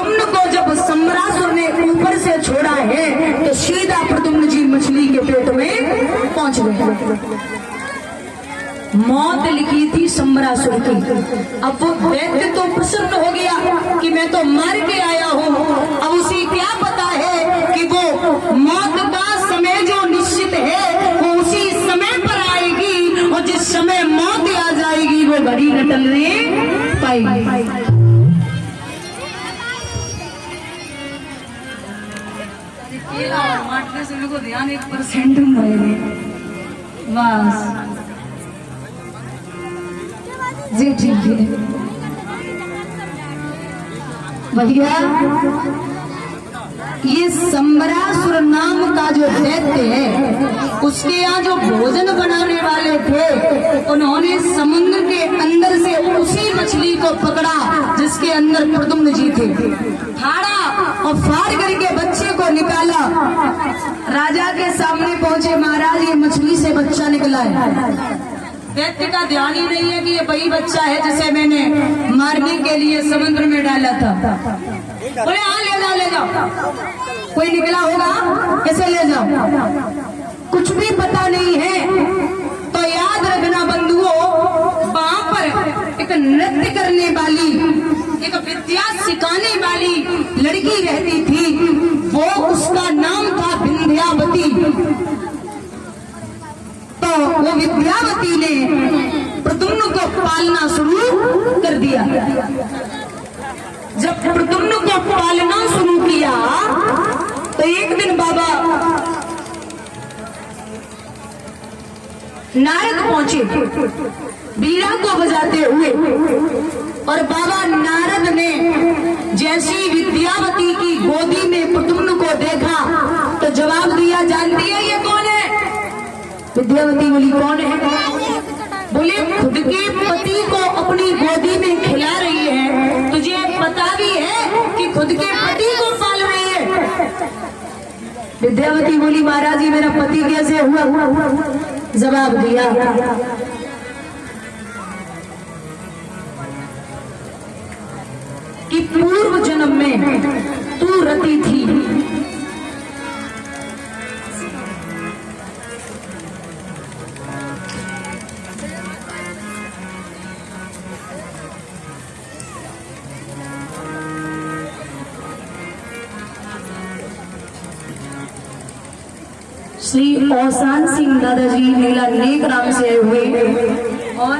प्रद्युम्न को जब सम्रासुर ने ऊपर से छोड़ा है तो सीधा प्रद्युम्न जी मछली के पेट में पहुंच गए। मौत लिखी थी सम्रासुर की। अब वो दैत्य तो प्रसन्न हो गया कि मैं तो मार के आया हूँ। अब उसे क्या पता है कि वो मौत का समय जो निश्चित है वो उसी समय पर आएगी, और जिस समय मौत आ जाएगी वो घड़ी न टलने पाएगी। ध्यान 1% बस जी ठीक है भैया। ये सम्रासुर नाम का जो दैत्य है उसके यहाँ जो भोजन बनाने वाले थे उन्होंने समुद्र के अंदर से उसी मछली को पकड़ा जिसके अंदर प्रद्युम्न जी थे, फाड़ा और फाड़ करके बच्चे को निकाला। राजा के सामने पहुंचे, महाराज ये मछली से बच्चा निकला है। दैत्य का ध्यान ही नहीं है कि ये वही बच्चा है जिसे मैंने मारने के लिए समुद्र में डाला था। बोले हाँ ले जाओ। कोई निकला होगा, कैसे ले जाओ, कुछ भी पता नहीं है। तो याद रखना बंधुओं, वहां पर एक नृत्य करने वाली, एक विद्या सिखाने वाली लड़की रहती थी। वो उसका नाम था विंध्यावती। तो वो विद्यावती ने प्रद्युम्न को पालना शुरू कर दिया। जब प्रद्युम्न को पालना शुरू किया तो एक दिन बाबा नारद पहुंचे बीड़ा को बजाते हुए, और बाबा नारद ने जैसी विद्यावती की गोदी में प्रद्युम्न को देखा तो जवाब दिया, जानती है ये कौन है? विद्यावती बोली कौन है? बोले खुद के पति को अपनी गोदी में खिला रही है, तुझे पता भी है कि खुद के पति को पाल रही है? विद्यावती बोली महाराज जी मेरा पति कैसे हुआ? जवाब दिया, कि पूर्व जन्म में तू रति थी। श्री औसान सिंह दादाजी नीला नेक नाम से आए हुए, और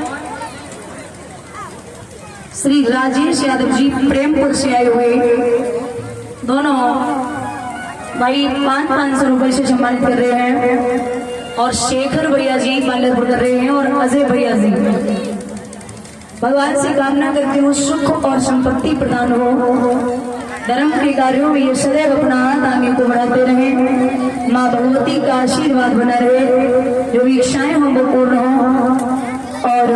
श्री राजेश यादव जी प्रेमपुर से आए हुए। दोनों भाई 500 रुपए से सम्मानित कर रहे हैं, और शेखर भैया जी माल्यार्पण कर रहे हैं, और अजय भैया जी। भगवान से कामना करते हो सुख और संपत्ति प्रदान हो, धर्म के कार्यों में ये सदैव अपना हाथ आगे को बढ़ाते रहे, माँ भगवती का आशीर्वाद बना रहे, जो भी इच्छाएं हों वो पूर्ण हो, और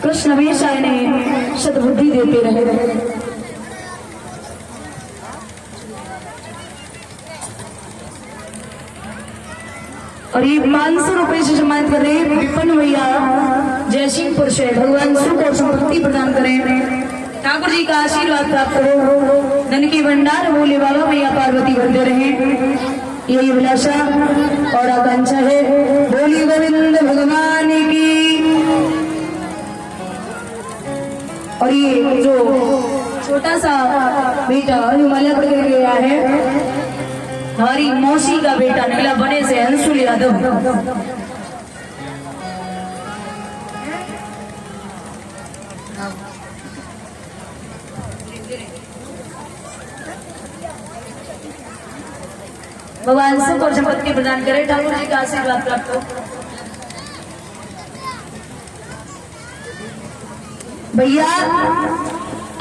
कृष्ण हमेशा इन्हें सद्बुद्धि देते रहे। और ये 500 रुपए से सम्मानित कर रहे विपिन भैया जयसिंहपुर से। भगवान सुख और संपत्ति प्रदान करें, ठाकुर जी का आशीर्वाद प्राप्त हो, धन की भंडार बोले बाबा मैया पार्वती बनते रहे, यही अभिलाषा और आकांक्षा है। बोली गोविंद भगवान की। और ये जो छोटा सा बेटा माल्यार्पण कर गया है, हमारी मौसी का बेटा नीला बने से अंशुल यादव। भगवान सुख और संपत्ति प्रदान करे, ठाकुर जी का आशीर्वाद प्राप्त हो। भैया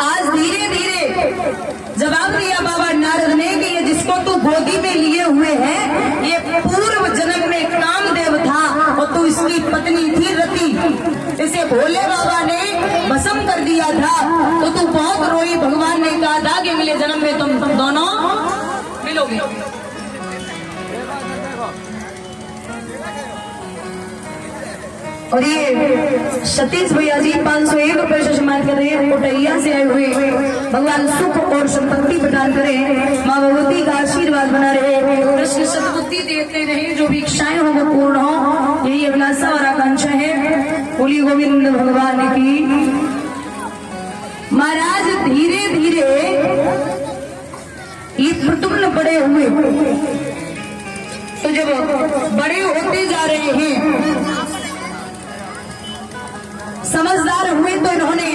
आज धीरे धीरे जवाब दिया बाबा नारद ने कि ये जिसको तू गोदी में लिए हुए है ये पूर्व जन्म में कामदेव था और तू इसकी पत्नी थी रति। इसे भोले बाबा ने भस्म कर दिया था तो तू बहुत रोई। भगवान ने कहा था कि अगले जन्म में तुम दोनों मिलोगे। और ये सतीश भैया जी 501 रुपए से सम्मानित कर रहे हैं। कोटैया से आए हुए भगवान सुख और संपत्ति प्रदान करें, माँ भगवती का आशीर्वाद बना रहे, कृष्ण सद्बुद्धि देते रहे, जो भी इच्छाएं हो वो पूर्ण हो, यही अभिलाषा और आकांक्षा है। बोली गोविंद भगवान की। महाराज धीरे धीरे ये प्रतुम्न बड़े हुए, तो जब बड़े होते जा रहे हैं, समझदार हुए, तो इन्होंने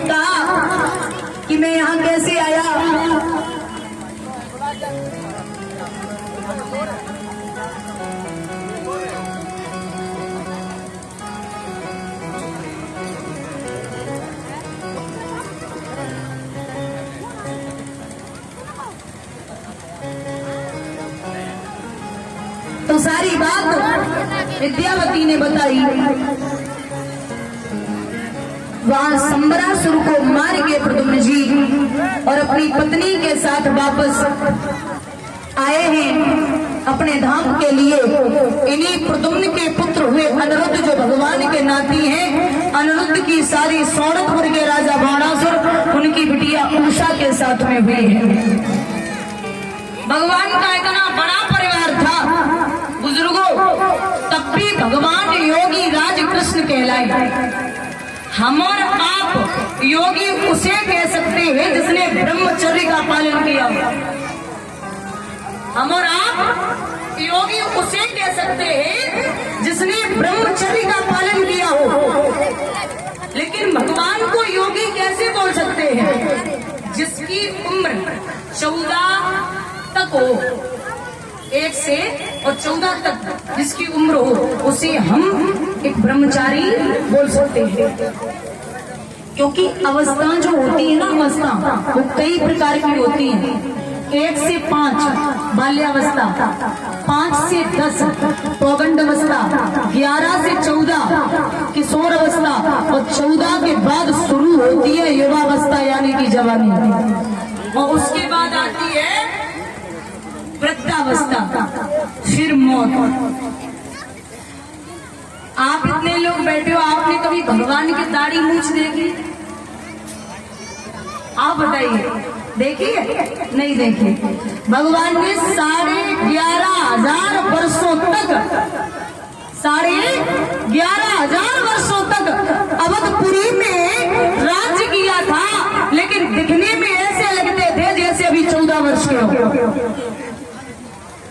कहा कि मैं यहाँ कैसे आया। तो सारी बात विद्यावती ने बताई। वहां संबरासुर को मार के प्रद्युम्न जी और अपनी पत्नी के साथ वापस आए हैं अपने धाम के लिए। इन्हीं प्रद्युम्न के पुत्र हुए अनिरुद्ध, जो भगवान के नाती हैं। अनिरुद्ध की सारी सौरठपुर के राजा बाणासुर उनकी बिटिया उषा के साथ में हुई है। भगवान का इतना बड़ा परिवार था बुजुर्गों, तब भी भगवान योगी राज कृष्ण कहलाए। हम और आप योगी उसे कह सकते हैं जिसने ब्रह्मचर्य का पालन किया हो। हम और आप योगी उसे कह सकते हैं जिसने ब्रह्मचर्य का पालन किया हो। लेकिन भगवान को योगी कैसे बोल सकते हैं? जिसकी उम्र 14 तक हो, 1 से और 14 तक जिसकी उम्र हो, उसे हम एक ब्रह्मचारी बोल सकते हैं। क्योंकि अवस्था जो होती है ना, अवस्था वो कई प्रकार की होती है। 1 से 5 बाल्यावस्था, 5 से 10 पौगंड अवस्था, 11 से 14 किशोर अवस्था, और 14 के बाद शुरू होती है युवावस्था यानी कि जवानी, और उसके बाद आती है वृद्धावस्था, फिर मौत। आप इतने लोग बैठे हो, आपने कभी भगवान की दाढ़ी मूछ देखी? आप बताइए, देखी है? नहीं देखी। भगवान ने 11,500 वर्षों तक, 11,500 वर्षों तक अवधपुरी में राज्य किया था, लेकिन दिखने में ऐसे लगते थे जैसे अभी 14 वर्ष के हो।